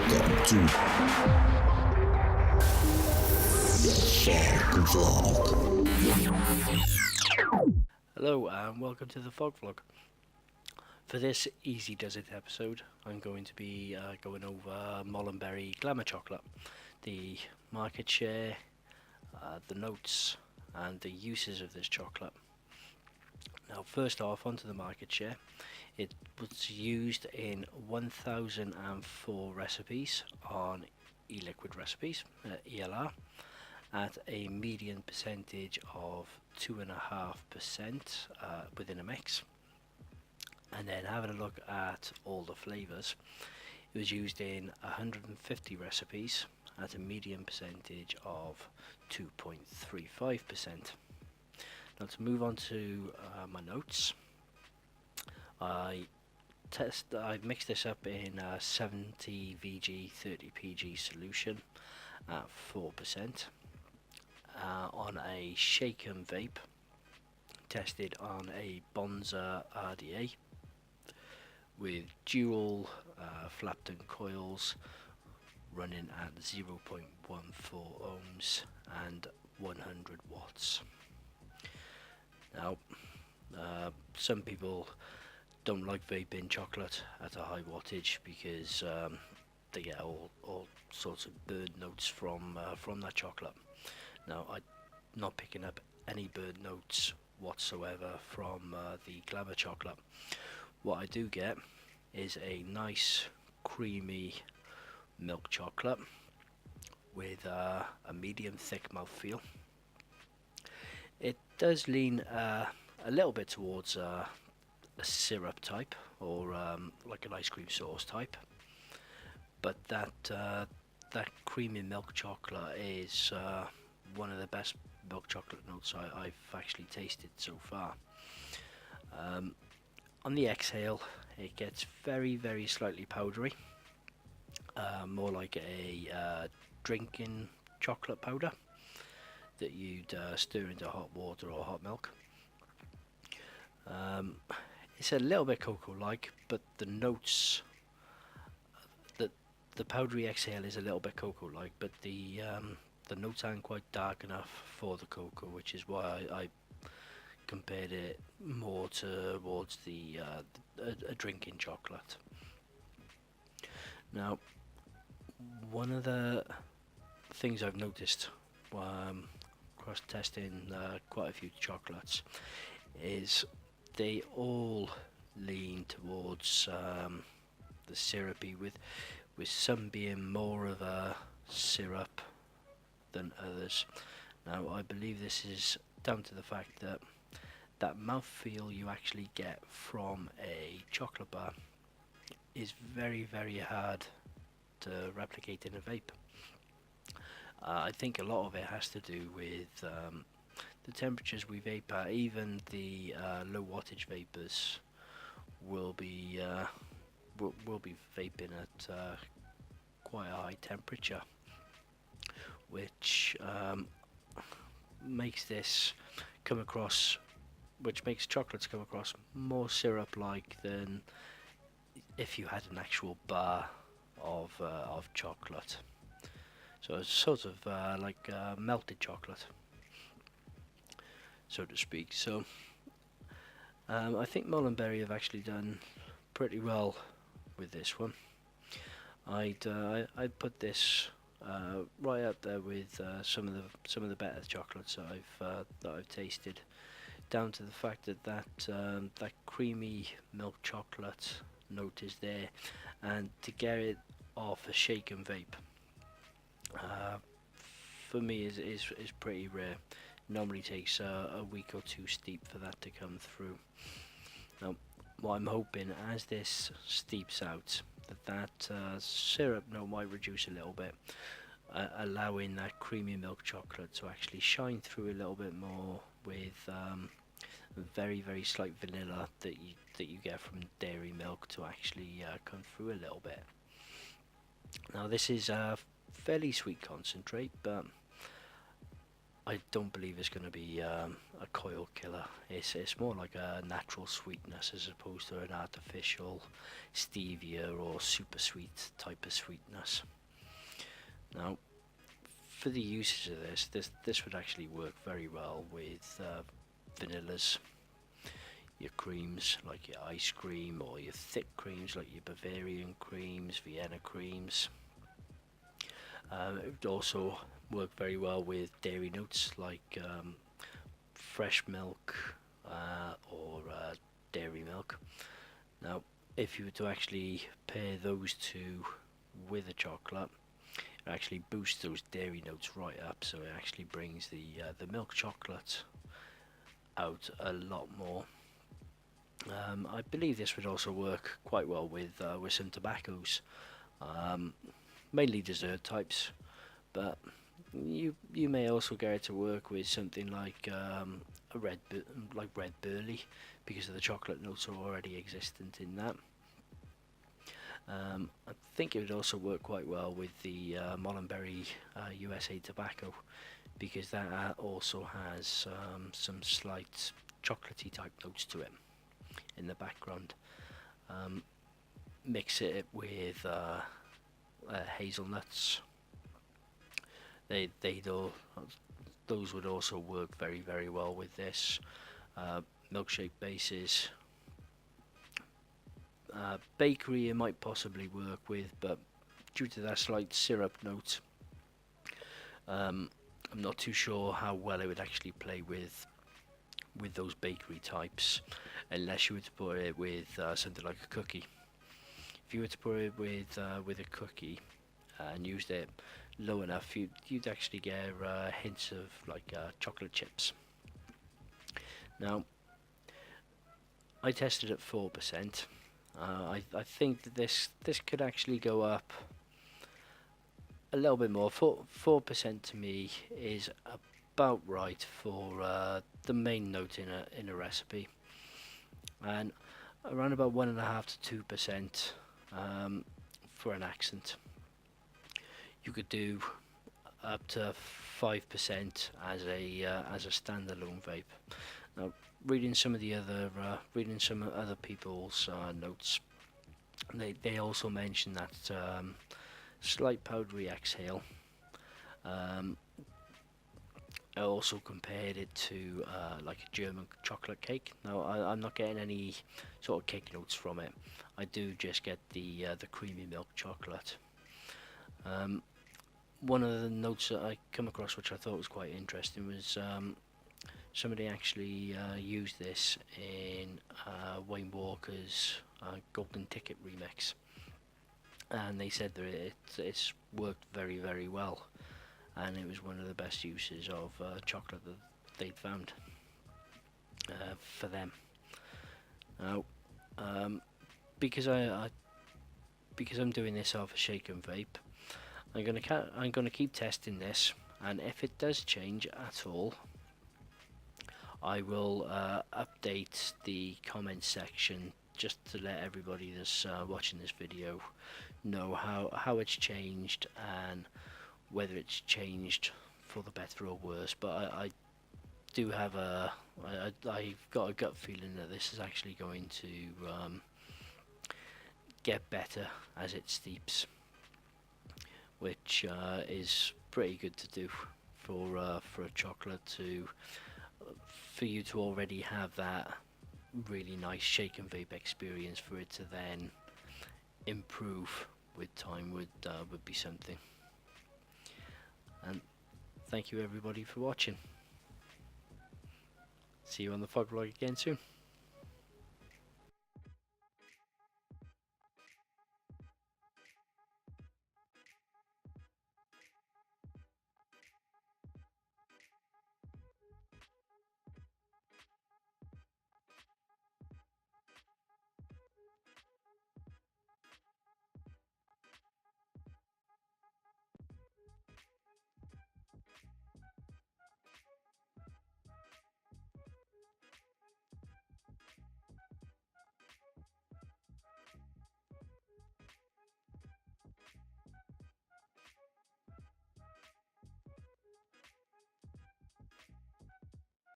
Welcome to the Fog Vlog. Hello and welcome to the Fog Vlog. For this Easy Does It episode, I'm going to be going over Molinberry Glamour Chocolate, the market share, the notes and the uses of this chocolate. Now first off, onto the market share. It was used in 1004 recipes on e-liquid recipes, ELR, at a median percentage of 2.5% within a mix. And then having a look at all the flavours, it was used in 150 recipes at a median percentage of 2.35%. Now to move on to my notes, I mixed this up in 70 VG 30 PG solution at 4%. On a shaken vape, tested on a Bonza RDA with dual Flapton coils running at 0.14 ohms and 100 watts. Now, some people don't like vaping chocolate at a high wattage because they get all sorts of bird notes from that chocolate. Now, I'm not picking up any bird notes whatsoever from the Glamour chocolate. What I do get is a nice creamy milk chocolate with a medium thick mouthfeel. It does lean a little bit towards a syrup type or like an ice cream sauce type, but that creamy milk chocolate is one of the best milk chocolate notes I've actually tasted so far. On the exhale, it gets very slightly powdery, more like a drinking chocolate powder that you'd stir into hot water or hot milk. It's a little bit cocoa-like, but the notes, the powdery exhale is a little bit cocoa-like, but the notes aren't quite dark enough for the cocoa, which is why I compared it more towards a drinking chocolate. Now, one of the things I've noticed cross testing quite a few chocolates is they all lean towards the syrupy, with some being more of a syrup than others. Now I believe this is down to the fact that mouthfeel you actually get from a chocolate bar is very hard to replicate in a vape. I think a lot of it has to do with the temperatures we vape at. Even the low wattage vapors will be vaping at quite a high temperature, which makes chocolates come across more syrup-like than if you had an actual bar of chocolate. So it's sort of like melted chocolate, so to speak. So I think Molinberry have actually done pretty well with this one. I'd put this right up there with some of the better chocolates that I've tasted, down to the fact that creamy milk chocolate note is there, and to get it off a shaken vape for me is pretty rare. Normally takes a week or two steep for that to come through. Now, what I'm hoping, as this steeps out, that syrup note might reduce a little bit, allowing that creamy milk chocolate to actually shine through a little bit more with very slight vanilla that you get from dairy milk to actually come through a little bit. Now this is a fairly sweet concentrate, but I don't believe it's going to be a coil killer. It's more like a natural sweetness as opposed to an artificial stevia or super sweet type of sweetness. Now, for the uses of this would actually work very well with vanillas, your creams like your ice cream, or your thick creams like your Bavarian creams, Vienna creams. It would also work very well with dairy notes like fresh milk or dairy milk. Now, if you were to actually pair those two with a chocolate, it actually boosts those dairy notes right up, so it actually brings the milk chocolate out a lot more. I believe this would also work quite well with some tobaccos, mainly dessert types, but you may also get it to work with something like red burley, because of the chocolate notes are already existent in that. I think it would also work quite well with the Molinberry USA tobacco, because that also has some slight chocolatey type notes to it in the background. Mix it with hazelnuts. Those would also work very, very well with this. Milkshake bases. Bakery it might possibly work with, but due to that slight syrup note, I'm not too sure how well it would actually play with those bakery types, unless you were to put it with something like a cookie. If you were to put it with a cookie and used it low enough, you'd actually get hints of like chocolate chips. Now, I tested at 4%. I think that this could actually go up a little bit more. 4% to me is about right for the main note in a recipe, and around about 1.5 to 2% for an accent. You could do up to 5% as a standalone vape. Now, reading some other people's notes, they also mention that slight powdery exhale. I also compared it to like a German chocolate cake. Now, I'm not getting any sort of cake notes from it. I do just get the creamy milk chocolate. One of the notes that I come across, which I thought was quite interesting, was somebody actually used this in Wayne Walker's Golden Ticket remix, and they said that it's worked very, very well, and it was one of the best uses of chocolate that they'd found for them. Now, because I'm doing this off a shake and vape, I'm gonna keep testing this, and if it does change at all, I will update the comment section just to let everybody that's watching this video know how it's changed and whether it's changed for the better or worse. But I do have I've got a gut feeling that this is actually going to get better as it steeps, which is pretty good to do for a chocolate for you to already have that really nice shake and vape experience. For it to then improve with time would be something. And thank you everybody for watching. See you on the Fog Vlog again soon.